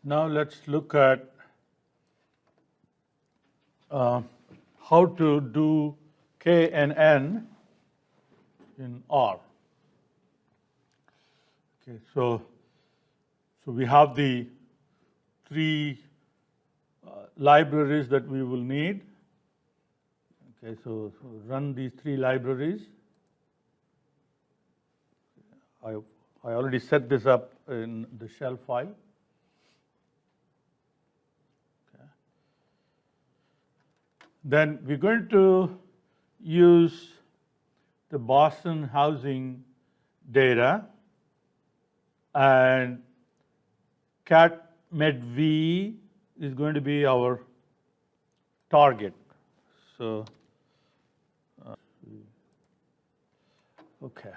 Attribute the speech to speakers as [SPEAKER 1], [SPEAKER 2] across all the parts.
[SPEAKER 1] Now let's look at how to do K and N in R. Okay, so we have the three libraries that we will need. Okay, so run these three libraries. I already set this up in the shell file. Okay. Then we're going to use the Boston housing data, and CAT-MED-V is going to be our target. So, okay.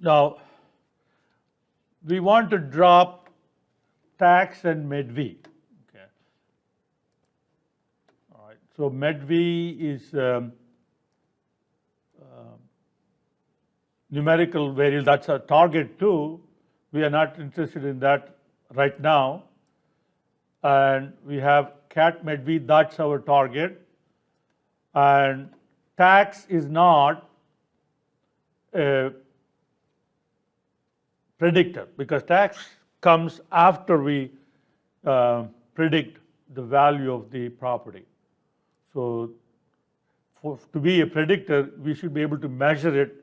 [SPEAKER 1] Now, we want to drop tax and MED-V. Okay. All right. So MED-V is numerical variable. That's a target too. We are not interested in that right now. And we have CAT-MED-V, that's our target. And tax is not a predictor, because tax comes after we predict the value of the property. So to be a predictor, we should be able to measure it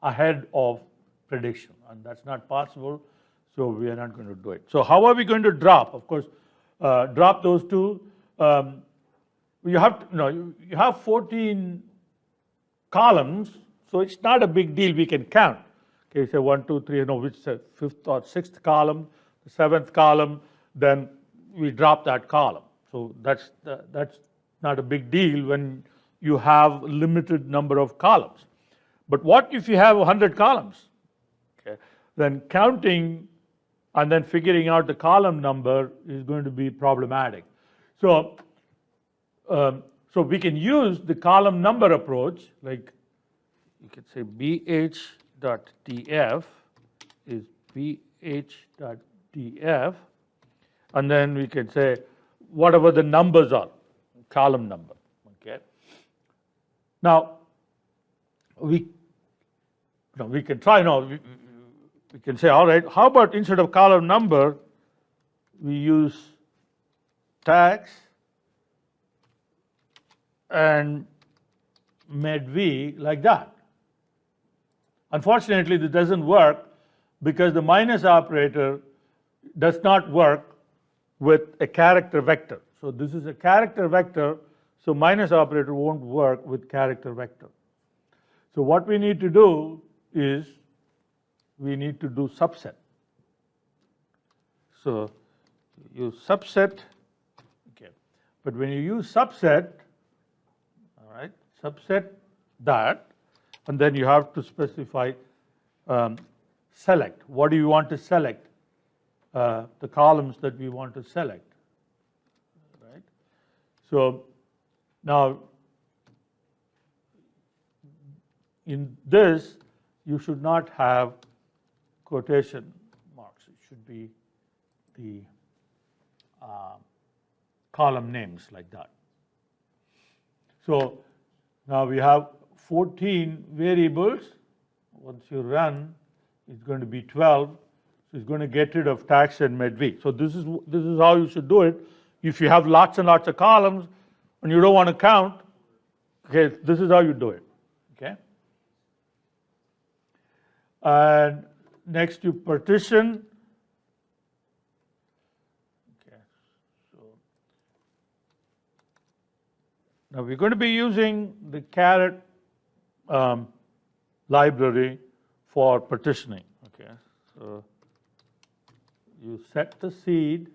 [SPEAKER 1] ahead of prediction, and that's not possible, so we are not going to do it. So how are we going to drop? Of course, drop those two. You have to, you have 14 columns, so it's not a big deal. We can count. Okay, say 1, 2, 3. Which is the fifth or sixth column, the seventh column. Then we drop that column. So that's not a big deal when you have limited number of columns. But what if you have 100 columns? Okay, then counting and then figuring out the column number is going to be problematic. So, so we can use the column number approach, like you could say bh.df is bh.df, and then we can say whatever the numbers are, column number. Okay. Now we can try now. We can say, all right, how about instead of column number, we use tax and MED-V like that. Unfortunately, this doesn't work because the minus operator does not work with a character vector. So this is a character vector, so minus operator won't work with character vector. So what we need to do is we need to do subset. So use subset, okay. But when you use subset, all right, subset that, and then you have to specify select. What do you want to select? The columns that we want to select, right? So now in this, you should not have quotation marks. It should be the column names like that. So now we have 14 variables. Once you run, it's going to be 12. So it's going to get rid of tax and MED-V. So this is how you should do it. If you have lots and lots of columns and you don't want to count, okay, this is how you do it. Okay. And next you partition. Okay. So now we're going to be using the caret library for partitioning. Okay. So you set the seed,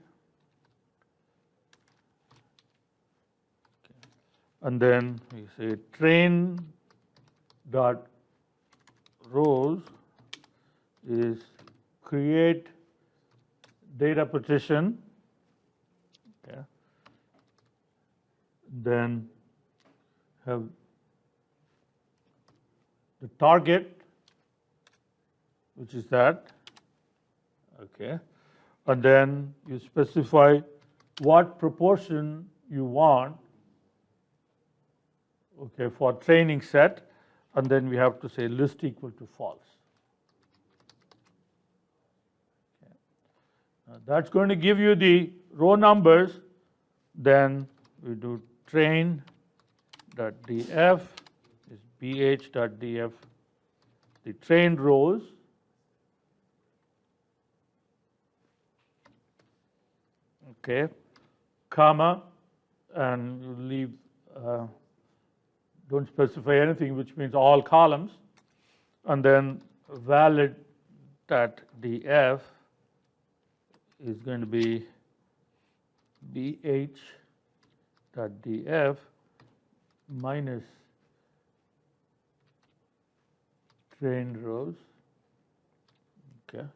[SPEAKER 1] okay, and then we say train dot rows is create data partition, okay. Then have the target, which is that, Okay, and then you specify what proportion you want, okay, for training set, and then we have to say list equal to false. Okay. Now that's going to give you the row numbers. Then we do train.df is bh.df, the trained rows, okay, comma, and you leave, don't specify anything, which means all columns, and then valid.df is going to be bh.df minus trained rows, okay.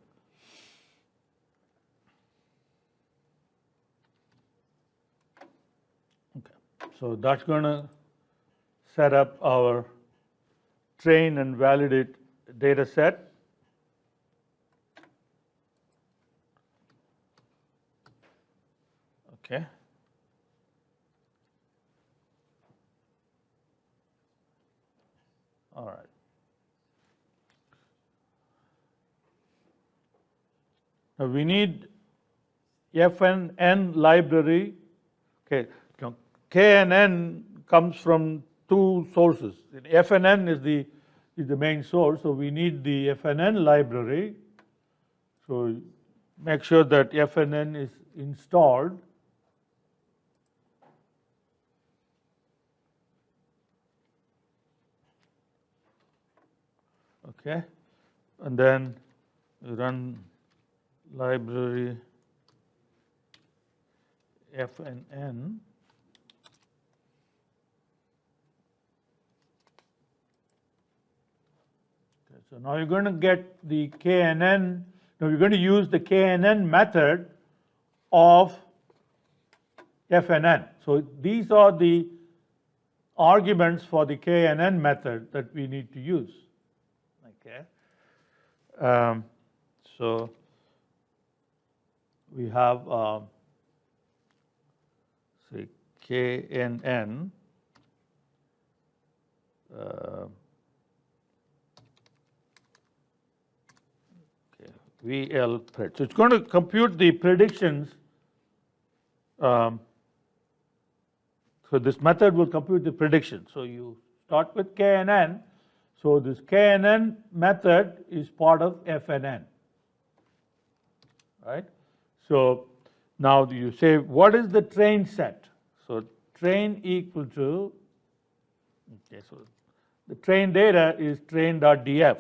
[SPEAKER 1] So that's going to set up our train and validate data set. Okay. All right. Now we need FNN library. Okay. KNN comes from two sources. FNN is the main source, so we need the FNN library. So make sure that FNN is installed. Okay, and then you run library FNN. So now you're going to get the KNN. Now you're going to use the KNN method of FNN. So these are the arguments for the KNN method that we need to use. Okay. So we have say KNN. VL pred. So it's going to compute the predictions. So this method will compute the prediction. So you start with KNN. So this KNN method is part of FNN. Right? So now you say, what is the train set? So train equal to, okay, so the train data is train.df.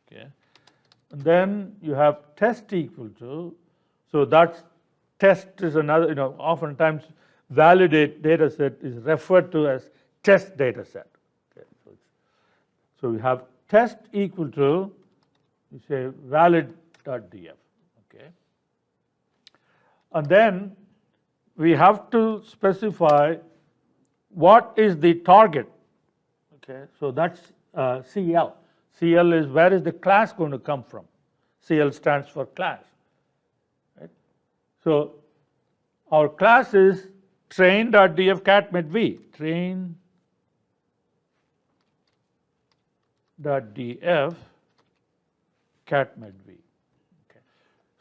[SPEAKER 1] Okay. And then you have test equal to, so that's test is another, oftentimes validate data set is referred to as test data set. Okay, so we have test equal to, you say valid.df. Okay. And then we have to specify what is the target. Okay, so that's CL. CL is where is the class going to come from? CL stands for class. Right? So our class is train.df catmetv. Train.df catmetv. Okay.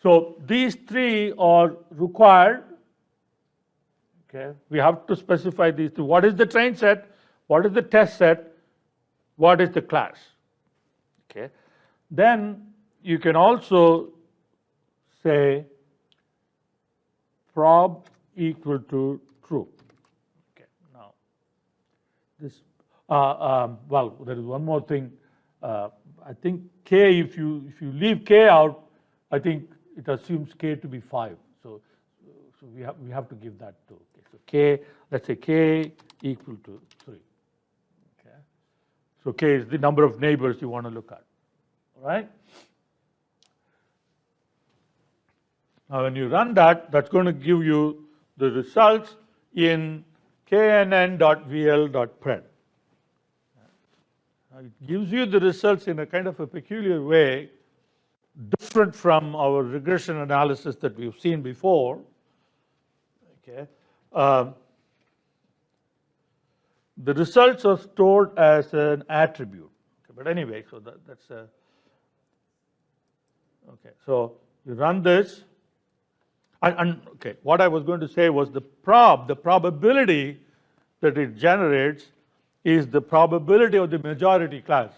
[SPEAKER 1] So these three are required. Okay. We have to specify these two. What is the train set? What is the test set? What is the class? Okay. Then you can also say prob equal to true. Okay. Now this well, there is one more thing. I think k, if you leave k out, I think it assumes k to be 5. So we have to give that too. Okay. So k, let's say k equal to 3. Okay. So k is the number of neighbors you want to look at. All right. Now when you run that, that's going to give you the results in knn.vl.pred. Now it gives you the results in a kind of a peculiar way. different from our regression analysis that we've seen before. Okay. The results are stored as an attribute. Okay, but anyway, so that's a. Okay, so you run this, and okay, what I was going to say was the probability that it generates is the probability of the majority class.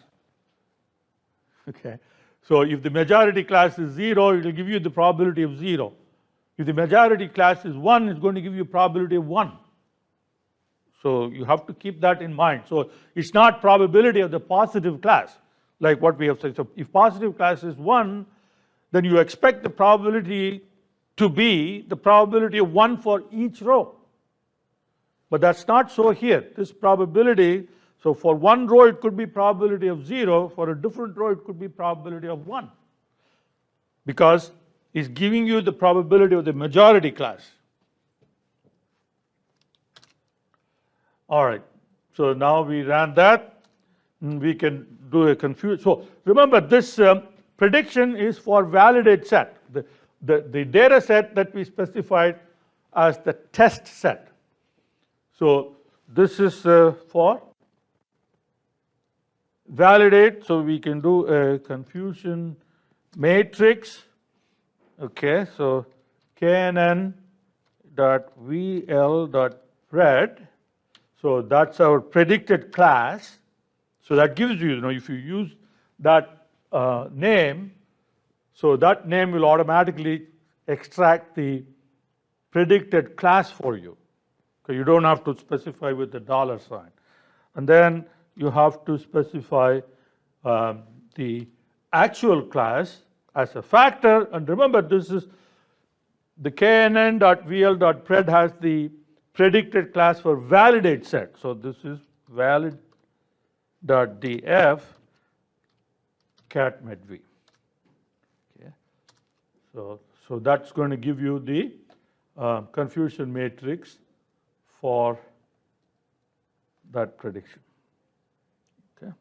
[SPEAKER 1] Okay, so if the majority class is 0, it will give you the probability of 0. If the majority class is 1, it's going to give you a probability of 1. So you have to keep that in mind. So it's not probability of the positive class, like what we have said. So if positive class is 1, then you expect the probability to be the probability of 1 for each row. But that's not so here. This probability, so for one row it could be probability of 0, for a different row it could be probability of 1. Because it's giving you the probability of the majority class. All right, so now we ran that, and we can do a confusion. So remember, this prediction is for validate set, the data set that we specified as the test set. So this is for validate, so we can do a confusion matrix. Okay, so knn.vl.pred, so that's our predicted class. So that gives you, if you use that name, so that name will automatically extract the predicted class for you. Okay, you don't have to specify with the $sign. And then you have to specify the actual class as a factor. And remember, this is the knn.vl.pred has the predicted class for validate set. So this is valid.df catmedv. Okay. So that's going to give you the confusion matrix for that prediction. Okay.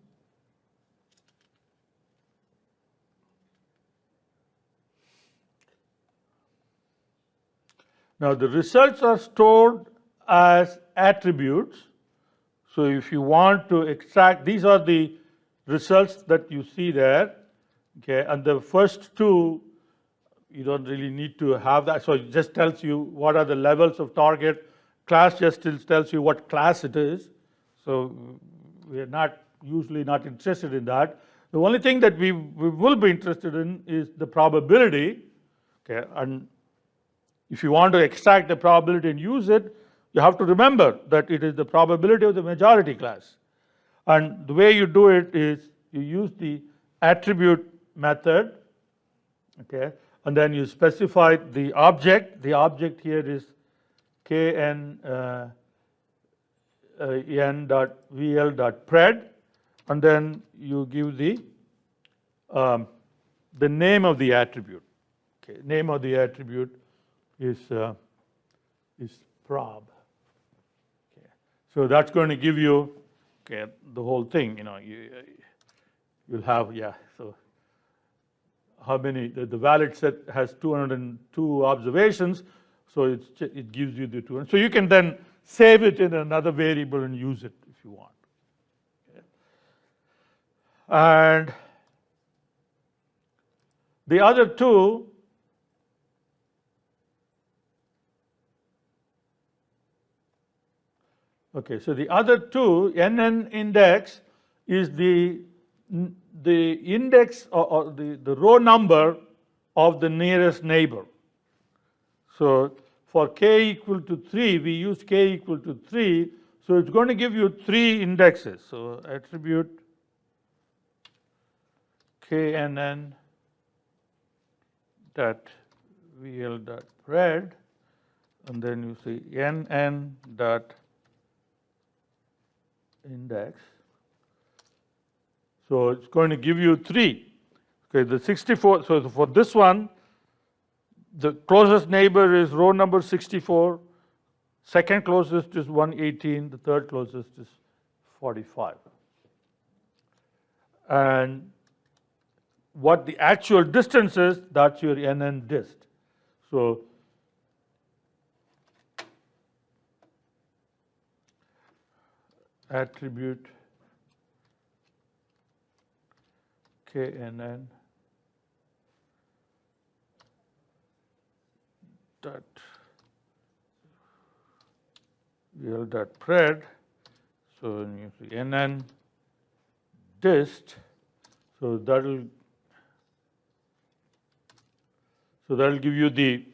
[SPEAKER 1] Now the results are stored as attributes. So if you want to extract, these are the results that you see there. Okay, and the first two, you don't really need to have that. So it just tells you what are the levels of target. Class just tells you what class it is. So we are usually not interested in that. The only thing that we will be interested in is the probability. Okay, and if you want to extract the probability and use it, you have to remember that it is the probability of the majority class. And the way you do it is you use the attribute method, okay, and then you specify the object. The object here is n.vl.pred, and then you give the name of the attribute. Okay, name of the attribute is prob. Okay, so that's going to give you the whole thing. You'll have So how many? The valid set has 202 observations. So it gives you the 200. So you can then save it in another variable and use it if you want. Okay. And the other two, okay, so the other two, NN index is the index or the row number of the nearest neighbor. So for k equal to 3, we use k equal to 3. So it's going to give you 3 indexes. So attribute knn.vl.pred, and then you see nn.index. So it's going to give you 3. Okay, the 64. So for this one, the closest neighbor is row number 64, second closest is 118, the third closest is 45. And what the actual distance is, that's your NN dist. So attribute KNN dot VL dot pred. So you see NN dist. So that'll give you the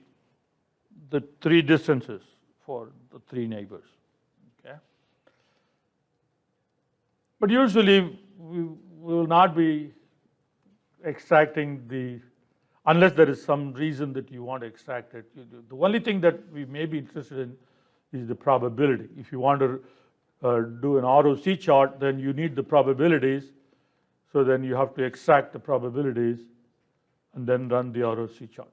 [SPEAKER 1] three distances for the three neighbors. Okay. But usually we will not be extracting unless there is some reason that you want to extract it. The only thing that we may be interested in is the probability. If you want to do an ROC chart, then you need the probabilities. So then you have to extract the probabilities and then run the ROC chart.